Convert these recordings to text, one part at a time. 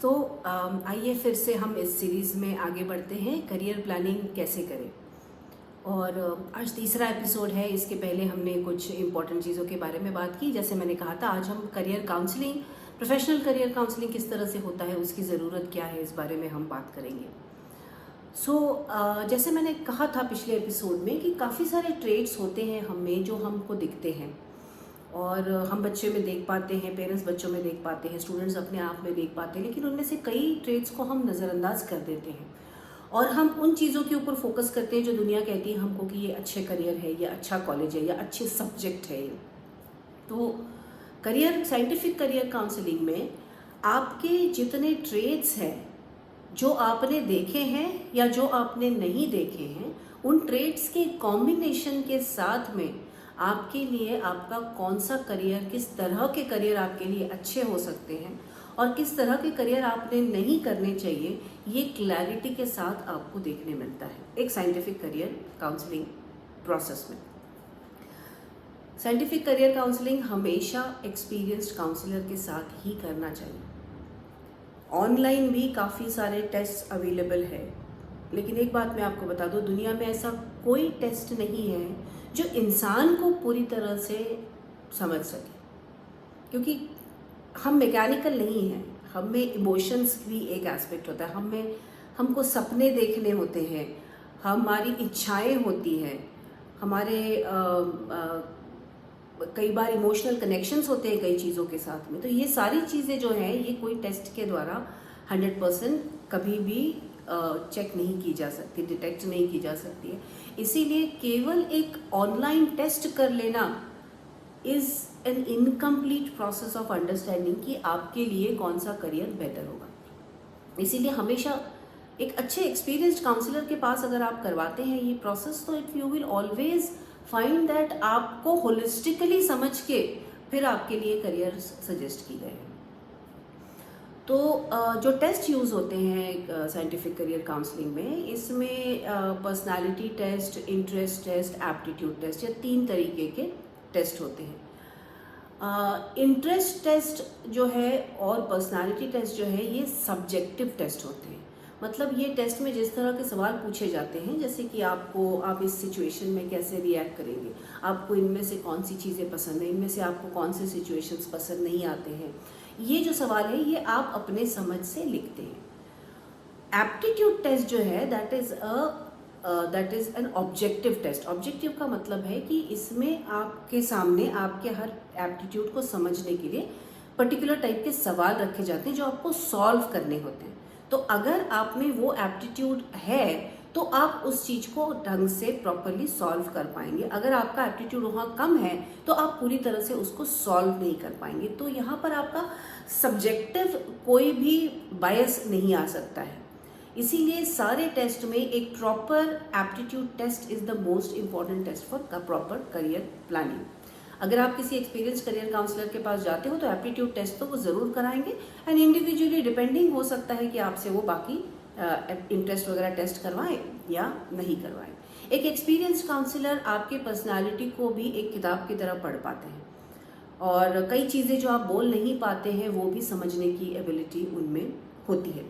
तो आइए फिर से हम इस सीरीज़ में आगे बढ़ते हैं, करियर प्लानिंग कैसे करें। और आज तीसरा एपिसोड है। इसके पहले हमने कुछ इम्पॉर्टेंट चीज़ों के बारे में बात की। जैसे मैंने कहा था, आज हम career counselling, professional career counselling किस तरह से होता है, उसकी ज़रूरत क्या है, इस बारे में हम बात करेंगे। जैसे मैंने कहा था पिछले एपिसोड में कि काफ़ी सारे ट्रेड्स होते हैं हम में जो हमको दिखते हैं और हम बच्चे में देख पाते हैं, पेरेंट्स बच्चों में देख पाते हैं, स्टूडेंट्स अपने आप में देख पाते हैं, लेकिन उनमें से कई ट्रेड्स को हम नज़रअंदाज कर देते हैं और हम उन चीज़ों के ऊपर फोकस करते हैं जो दुनिया कहती है हमको कि ये अच्छे करियर है, ये अच्छा कॉलेज है, या अच्छे सब्जेक्ट है। तो करियर, साइंटिफिक करियर काउंसलिंग में आपके जितने ट्रेड्स हैं जो आपने देखे हैं या जो आपने नहीं देखे हैं, उन ट्रेड्स के कॉम्बिनेशन के साथ में आपके लिए आपका कौन सा करियर, किस तरह के करियर आपके लिए अच्छे हो सकते हैं और किस तरह के करियर आपने नहीं करने चाहिए, ये क्लैरिटी के साथ आपको देखने मिलता है एक साइंटिफिक करियर काउंसलिंग प्रोसेस में। साइंटिफिक करियर काउंसलिंग हमेशा एक्सपीरियंस्ड काउंसलर के साथ ही करना चाहिए। ऑनलाइन भी काफ़ी सारे टेस्ट अवेलेबल है, लेकिन एक बात मैं आपको बता दूं, दुनिया में ऐसा कोई टेस्ट नहीं है जो इंसान को पूरी तरह से समझ सके, क्योंकि हम मैकेनिकल नहीं हैं। हम में इमोशंस भी एक एस्पेक्ट होता है, हमको सपने देखने होते हैं, हमारी इच्छाएं होती हैं, हमारे कई बार इमोशनल कनेक्शंस होते हैं कई चीज़ों के साथ में। तो ये सारी चीज़ें जो हैं, ये कोई टेस्ट के द्वारा 100% कभी भी चेक नहीं की जा सकती, डिटेक्ट नहीं की जा सकती है। इसीलिए केवल एक ऑनलाइन टेस्ट कर लेना is an incomplete process of understanding कि आपके लिए कौन सा करियर बेहतर होगा। इसीलिए हमेशा एक अच्छे एक्सपीरियंस्ड काउंसलर के पास अगर आप करवाते हैं ये प्रोसेस, तो it you will always find that आपको होलिस्टिकली समझ के फिर आपके लिए करियर सजेस्ट की गए हैं। तो जो टेस्ट यूज़ होते हैं साइंटिफिक करियर काउंसलिंग में, इसमें personality test, interest test, aptitude test, या 3 तरीके के टेस्ट होते हैं। इंटरेस्ट टेस्ट जो है और पर्सनालिटी टेस्ट जो है, ये सब्जेक्टिव टेस्ट होते हैं। मतलब ये टेस्ट में जिस तरह के सवाल पूछे जाते हैं, जैसे कि आप इस सिचुएशन में कैसे रिएक्ट करेंगे, आपको इनमें से कौन सी चीज़ें पसंद है, इनमें से आपको कौन से सिचुएशंस पसंद नहीं आते हैं, ये जो सवाल है ये आप अपने समझ से लिखते हैं। एप्टीट्यूड टेस्ट जो है, that is an objective test. Objective का मतलब है कि इसमें आपके सामने आपके हर एप्टीट्यूड को समझने के लिए पर्टिकुलर टाइप के सवाल रखे जाते हैं जो आपको सॉल्व करने होते हैं। तो अगर आप में वो एप्टीट्यूड है तो आप उस चीज़ को ढंग से प्रॉपरली सॉल्व कर पाएंगे। अगर आपका एप्टीट्यूड वहाँ कम है तो आप पूरी तरह से उसको सॉल्व नहीं कर पाएंगे। तो यहाँ पर आपका सब्जेक्टिव कोई भी बायस नहीं आ सकता है। इसीलिए सारे टेस्ट में एक proper aptitude test is the most important test for proper career planning. अगर आप किसी एक्सपीरियंस करियर काउंसलर के पास जाते हो तो एप्टीट्यूड टेस्ट तो वो ज़रूर कराएंगे, एंड इंडिविजुअली डिपेंडिंग हो सकता है कि आपसे वो बाकी इंटरेस्ट वगैरह टेस्ट करवाएं या नहीं करवाएं। एक एक्सपीरियंस काउंसलर आपके पर्सनालिटी को भी एक किताब की तरह पढ़ पाते हैं और कई चीज़ें जो आप बोल नहीं पाते हैं वो भी समझने की एबिलिटी उनमें होती है।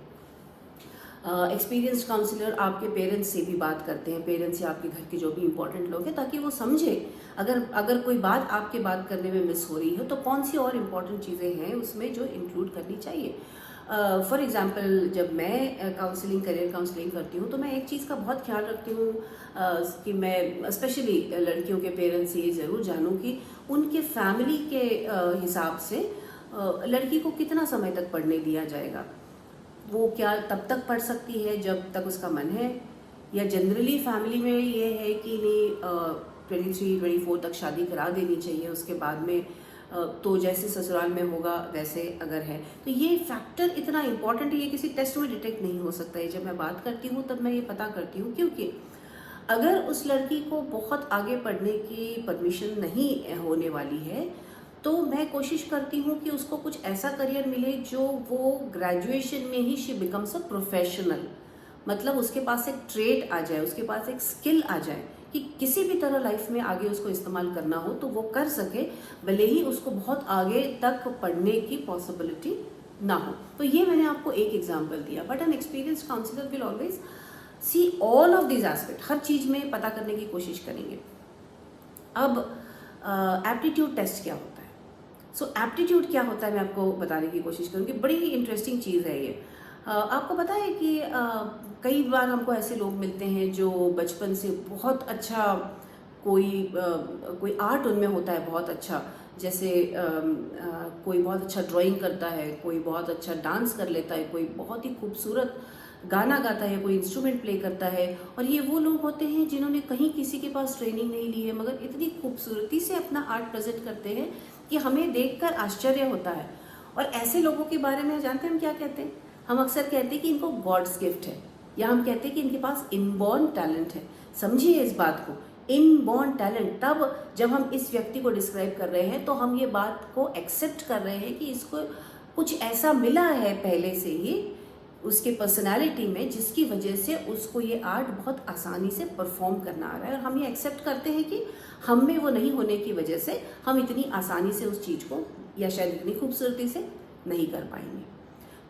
एक्सपीरियंस्ड काउंसलर आपके पेरेंट्स से भी बात करते हैं, पेरेंट्स या आपके घर के जो भी इंपॉर्टेंट लोग हैं, ताकि वो समझे अगर कोई बात आपके बात करने में मिस हो रही हो तो कौन सी और इम्पॉर्टेंट चीज़ें हैं उसमें जो इंक्लूड करनी चाहिए। फॉर एग्जांपल, जब मैं करियर काउंसलिंग करती हूँ तो मैं एक चीज़ का बहुत ख्याल रखती हूँ कि मैं स्पेशली लड़कियों के पेरेंट्स से ये ज़रूर जानूँ कि उनके फैमिली के हिसाब से लड़की को कितना समय तक पढ़ने दिया जाएगा। वो क्या तब तक पढ़ सकती है जब तक उसका मन है, या जनरली फैमिली में ये है कि नहीं 23-24 तक शादी करा देनी चाहिए, उसके बाद में तो जैसे ससुराल में होगा वैसे अगर है। तो ये फैक्टर इतना इम्पॉर्टेंट है, ये किसी टेस्ट में डिटेक्ट नहीं हो सकता है। जब मैं बात करती हूँ तब मैं ये पता करती हूँ, क्योंकि अगर उस लड़की को बहुत आगे पढ़ने की परमिशन नहीं होने वाली है तो मैं कोशिश करती हूँ कि उसको कुछ ऐसा करियर मिले जो वो ग्रेजुएशन में ही शी बिकम्स अ प्रोफेशनल। मतलब उसके पास एक ट्रेड आ जाए, उसके पास एक स्किल आ जाए कि किसी भी तरह लाइफ में आगे उसको इस्तेमाल करना हो तो वो कर सके, भले ही उसको बहुत आगे तक पढ़ने की पॉसिबिलिटी ना हो। तो ये मैंने आपको एक एग्जांपल दिया, but an experienced counsellor will always see all of this aspect, हर चीज़ में पता करने की कोशिश करेंगे। अब एप्टीट्यूड टेस्ट क्या होता है? सो एप्टीट्यूड क्या होता है मैं आपको बताने की कोशिश करूँगी, बड़ी इंटरेस्टिंग चीज़ है ये। आपको पता है कि कई बार हमको ऐसे लोग मिलते हैं जो बचपन से बहुत अच्छा कोई आर्ट उनमें होता है बहुत अच्छा, जैसे कोई बहुत अच्छा ड्राइंग करता है, कोई बहुत अच्छा डांस कर लेता है, कोई बहुत ही खूबसूरत गाना गाता है, कोई इंस्ट्रूमेंट प्ले करता है। और ये वो लोग होते हैं जिन्होंने कहीं किसी के पास ट्रेनिंग नहीं ली है, मगर इतनी खूबसूरती से अपना आर्ट प्रेजेंट करते हैं कि हमें देखकर आश्चर्य होता है। और ऐसे लोगों के बारे में जानते हैं हम क्या कहते हैं? हम अक्सर कहते हैं कि इनको गॉड्स गिफ्ट है, या हम कहते हैं कि इनके पास इनबॉर्न टैलेंट है। समझिए इस बात को, इनबॉर्न टैलेंट। तब जब हम इस व्यक्ति को डिस्क्राइब कर रहे हैं तो हम ये बात को एक्सेप्ट कर रहे हैं कि इसको कुछ ऐसा मिला है पहले से ही उसके पर्सनालिटी में, जिसकी वजह से उसको ये आर्ट बहुत आसानी से परफॉर्म करना आ रहा है। और हम ये एक्सेप्ट करते हैं कि हम में वो नहीं होने की वजह से हम इतनी आसानी से उस चीज़ को, या शायद इतनी खूबसूरती से नहीं कर पाएंगे।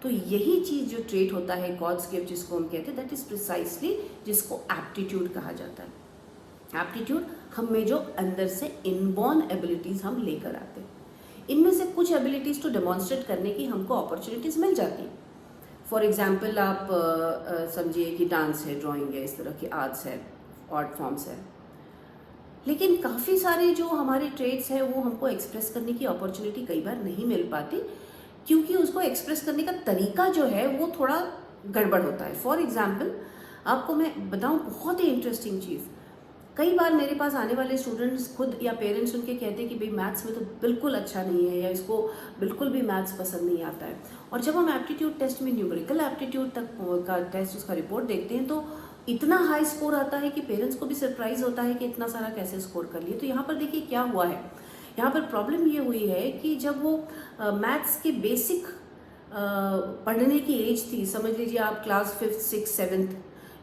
तो यही चीज़ जो ट्रेट होता है गॉड्स गिफ्ट, जिसको हम कहते हैं, दैट इज़ प्रिसाइसली जिसको एप्टीट्यूड कहा जाता है। एप्टीट्यूड हम में जो अंदर से इनबॉर्न एबिलिटीज़ हम लेकर आते हैं। इनमें से कुछ एबिलिटीज़ तो डेमॉन्स्ट्रेट करने की हमको अपॉर्चुनिटीज़ मिल जाती हैं। फॉर एग्जाम्पल आप समझिए कि डांस है, ड्राइंग है, इस तरह की आर्ट्स है, आर्ट फॉर्म्स है। लेकिन काफ़ी सारे जो हमारे ट्रेड्स हैं वो हमको एक्सप्रेस करने की अपॉर्चुनिटी कई बार नहीं मिल पाती, क्योंकि उसको एक्सप्रेस करने का तरीका जो है वो थोड़ा गड़बड़ होता है। फॉर एग्जाम्पल आपको मैं बताऊं बहुत ही इंटरेस्टिंग चीज़, कई बार मेरे पास आने वाले स्टूडेंट्स खुद या पेरेंट्स उनके कहते हैं कि भाई मैथ्स में तो बिल्कुल अच्छा नहीं है, या इसको बिल्कुल भी मैथ्स पसंद नहीं आता है। और जब हम एप्टीट्यूड टेस्ट में न्यूमेरिकल एप्टीट्यूड तक का टेस्ट, उसका रिपोर्ट देखते हैं तो इतना हाई स्कोर आता है कि पेरेंट्स को भी सरप्राइज होता है कि इतना सारा कैसे स्कोर कर लिए। तो यहाँ पर देखिए क्या हुआ है, यहाँ पर प्रॉब्लम ये हुई है कि जब वो मैथ्स के बेसिक पढ़ने की एज थी, समझ लीजिए आप क्लास 5th 6th 7th,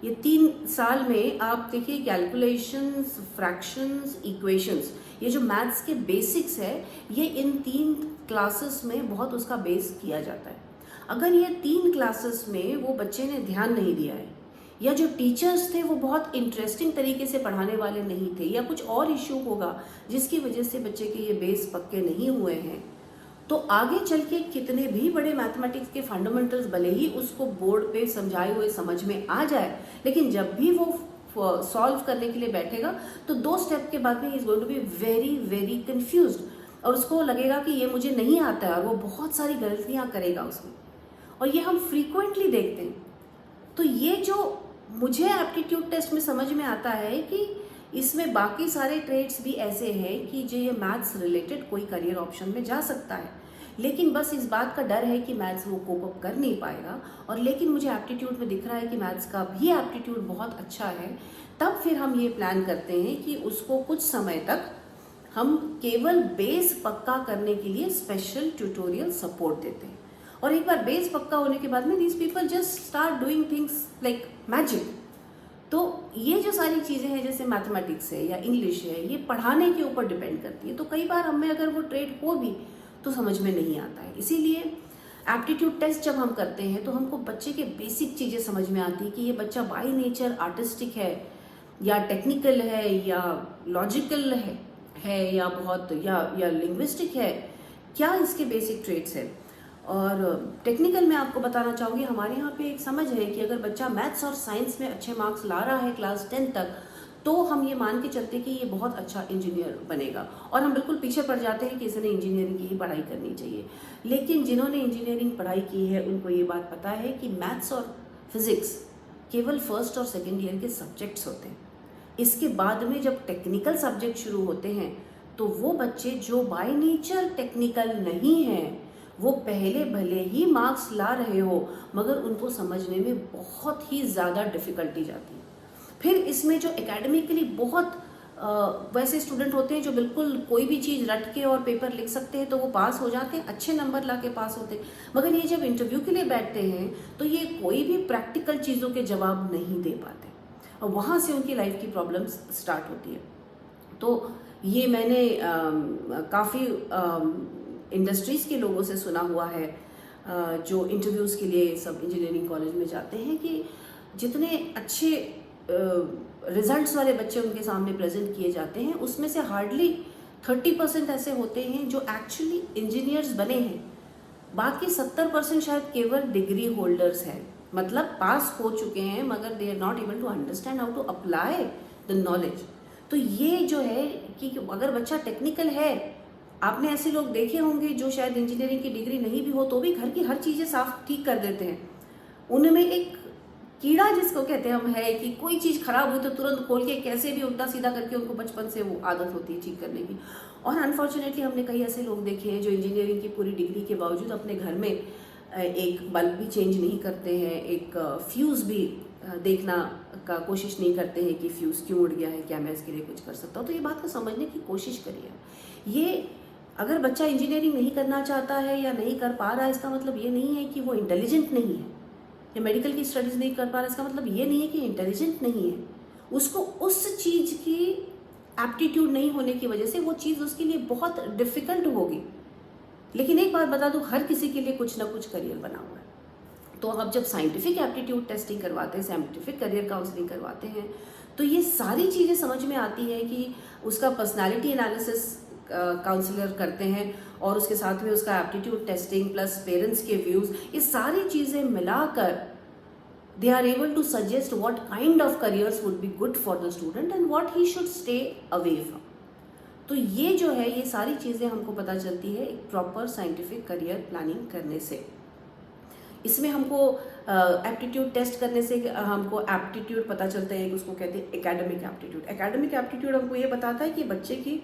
ये 3 साल में आप देखिए कैलकुलेशंस, फ्रैक्शंस, इक्वेशंस, ये जो मैथ्स के बेसिक्स है ये इन 3 क्लासेस में बहुत उसका बेस किया जाता है। अगर ये 3 क्लासेस में वो बच्चे ने ध्यान नहीं दिया है, या जो टीचर्स थे वो बहुत इंटरेस्टिंग तरीके से पढ़ाने वाले नहीं थे, या कुछ और इश्यू होगा जिसकी वजह से बच्चे के ये बेस पक्के नहीं हुए हैं, तो आगे चल के कितने भी बड़े मैथमेटिक्स के फंडामेंटल्स भले ही उसको बोर्ड पे समझाए हुए समझ में आ जाए, लेकिन जब भी वो सॉल्व करने के लिए बैठेगा तो 2 स्टेप के बाद में ही is going to be very very confused, और उसको लगेगा कि ये मुझे नहीं आता है, और वो बहुत सारी गलतियां करेगा उसमें। और ये हम फ्रीक्वेंटली देखते हैं। तो ये जो मुझे एप्टीट्यूड टेस्ट में समझ में आता है कि इसमें बाकी सारे ट्रेड्स भी ऐसे हैं कि जो ये मैथ्स रिलेटेड कोई करियर ऑप्शन में जा सकता है, लेकिन बस इस बात का डर है कि मैथ्स वो कोप अप कर नहीं पाएगा। और लेकिन मुझे एप्टीट्यूड में दिख रहा है कि मैथ्स का भी एप्टीट्यूड बहुत अच्छा है, तब फिर हम ये प्लान करते हैं कि उसको कुछ समय तक हम केवल बेस पक्का करने के लिए स्पेशल ट्यूटोरियल सपोर्ट देते हैं। और एक बार बेस पक्का होने के बाद में these people just start doing things like magic. तो ये जो सारी चीज़ें हैं जैसे मैथमेटिक्स है या इंग्लिश है, ये पढ़ाने के ऊपर डिपेंड करती है। तो कई बार हमें अगर वो ट्रेड हो भी तो समझ में नहीं आता है। इसीलिए एप्टीट्यूड टेस्ट जब हम करते हैं तो हमको बच्चे के बेसिक चीज़ें समझ में आती है कि ये बच्चा बाय नेचर आर्टिस्टिक है, या टेक्निकल है, या लॉजिकल है या बहुत या लिंग्विस्टिक है, क्या इसके बेसिक ट्रेड्स है। और टेक्निकल में आपको बताना चाहूँगी, हमारे यहाँ पे एक समझ है कि अगर बच्चा मैथ्स और साइंस में अच्छे मार्क्स ला रहा है क्लास 10 तक, तो हम ये मान के चलते कि ये बहुत अच्छा इंजीनियर बनेगा, और हम बिल्कुल पीछे पड़ जाते हैं कि इसने इंजीनियरिंग की ही पढ़ाई करनी चाहिए। लेकिन जिन्होंने इंजीनियरिंग पढ़ाई की है उनको ये बात पता है कि मैथ्स और फिजिक्स केवल फर्स्ट और सेकेंड ईयर के सब्जेक्ट्स होते हैं। इसके बाद में जब टेक्निकल सब्जेक्ट शुरू होते हैं तो वो बच्चे जो बाय नेचर टेक्निकल नहीं हैं, वो पहले भले ही मार्क्स ला रहे हो मगर उनको समझने में बहुत ही ज़्यादा डिफ़िकल्टी जाती है। फिर इसमें जो एकेडमिकली बहुत वैसे स्टूडेंट होते हैं जो बिल्कुल कोई भी चीज़ रट के और पेपर लिख सकते हैं तो वो पास हो जाते हैं, अच्छे नंबर ला के पास होते हैं। मगर ये जब इंटरव्यू के लिए बैठते हैं तो ये कोई भी प्रैक्टिकल चीज़ों के जवाब नहीं दे पाते, और वहाँ से उनकी लाइफ की प्रॉब्लम्स स्टार्ट होती है। तो ये मैंने काफ़ी इंडस्ट्रीज़ के लोगों से सुना हुआ है जो इंटरव्यूज़ के लिए सब इंजीनियरिंग कॉलेज में जाते हैं कि जितने अच्छे रिजल्ट्स वाले बच्चे उनके सामने प्रेजेंट किए जाते हैं उसमें से हार्डली 30% ऐसे होते हैं जो एक्चुअली इंजीनियर्स बने हैं। बाकी 70% शायद केवल डिग्री होल्डर्स हैं, मतलब पास हो चुके हैं मगर they are not able to understand how to apply the knowledge. तो ये जो है कि अगर बच्चा टेक्निकल है, आपने ऐसे लोग देखे होंगे जो शायद इंजीनियरिंग की डिग्री नहीं भी हो तो भी घर की हर चीज़ें साफ ठीक कर देते हैं। उनमें एक कीड़ा जिसको कहते हैं हम है कि कोई चीज़ खराब हुई तो तुरंत खोल के कैसे भी उल्टा सीधा करके उनको बचपन से वो आदत होती है ठीक करने की। और अनफॉर्चुनेटली हमने कई ऐसे लोग देखे हैं जो इंजीनियरिंग की पूरी डिग्री के बावजूद अपने घर में एक बल्ब भी चेंज नहीं करते हैं, एक फ्यूज़ भी देखना का कोशिश नहीं करते हैं कि फ्यूज़ क्यों उड़ गया है, क्या मैं इसके लिए कुछ कर सकता हूँ। तो ये बात को समझने की कोशिश करिए। ये अगर बच्चा इंजीनियरिंग नहीं करना चाहता है या नहीं कर पा रहा है, इसका मतलब ये नहीं है कि वो इंटेलिजेंट नहीं है, या मेडिकल की स्टडीज़ नहीं कर पा रहा है इसका मतलब ये नहीं है कि इंटेलिजेंट नहीं है। उसको उस चीज़ की एप्टीट्यूड नहीं होने की वजह से वो चीज़ उसके लिए बहुत डिफ़िकल्ट होगी। लेकिन एक बात बता दूं, हर किसी के लिए कुछ ना कुछ करियर बना हुआ है। तो आप जब साइंटिफिक एप्टीट्यूड टेस्टिंग करवाते हैं, साइंटिफिक करियर काउंसलिंग करवाते हैं, तो ये सारी चीज़ें समझ में आती है कि उसका पर्सनालिटी एनालिसिस काउंसलर करते हैं और उसके साथ में उसका एप्टीट्यूड टेस्टिंग प्लस पेरेंट्स के व्यूज़, ये सारी चीज़ें मिलाकर they are able to suggest what kind of careers would be good for the student and what he should stay away from. तो ये जो है ये सारी चीज़ें हमको पता चलती है एक प्रॉपर साइंटिफिक करियर प्लानिंग करने से। इसमें हमको एप्टीट्यूड टेस्ट करने से हमको एप्टीट्यूड पता चलता है कि उसको कहते हैं एकेडमिक एप्टीट्यूड। एकेडमिक एप्टीट्यूड हमको ये बताता है कि बच्चे की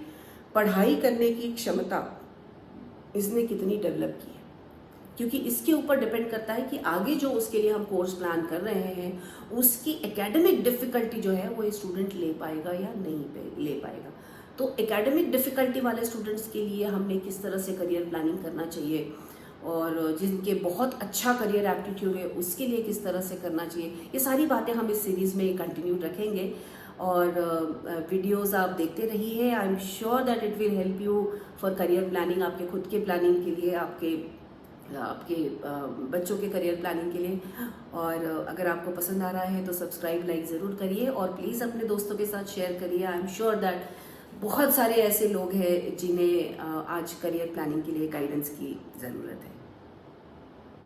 पढ़ाई करने की क्षमता इसने कितनी डेवलप की है, क्योंकि इसके ऊपर डिपेंड करता है कि आगे जो उसके लिए हम कोर्स प्लान कर रहे हैं उसकी एकेडमिक डिफ़िकल्टी जो है वो स्टूडेंट ले पाएगा या नहीं ले पाएगा। तो एकेडमिक डिफ़िकल्टी वाले स्टूडेंट्स के लिए हमने किस तरह से करियर प्लानिंग करना चाहिए और जिनके बहुत अच्छा करियर एप्टीट्यूड है उसके लिए किस तरह से करना चाहिए, ये सारी बातें हम इस सीरीज़ में कंटिन्यू रखेंगे। और वीडियोस आप देखते रहिए। I am sure that it will help you for career planning, आपके खुद के प्लानिंग के लिए, आपके बच्चों के करियर प्लानिंग के लिए। और अगर आपको पसंद आ रहा है तो सब्सक्राइब लाइक ज़रूर करिए और प्लीज़ अपने दोस्तों के साथ शेयर करिए। आई एम श्योर दैट बहुत सारे ऐसे लोग हैं जिन्हें आज करियर प्लानिंग के लिए गाइडेंस की ज़रूरत है।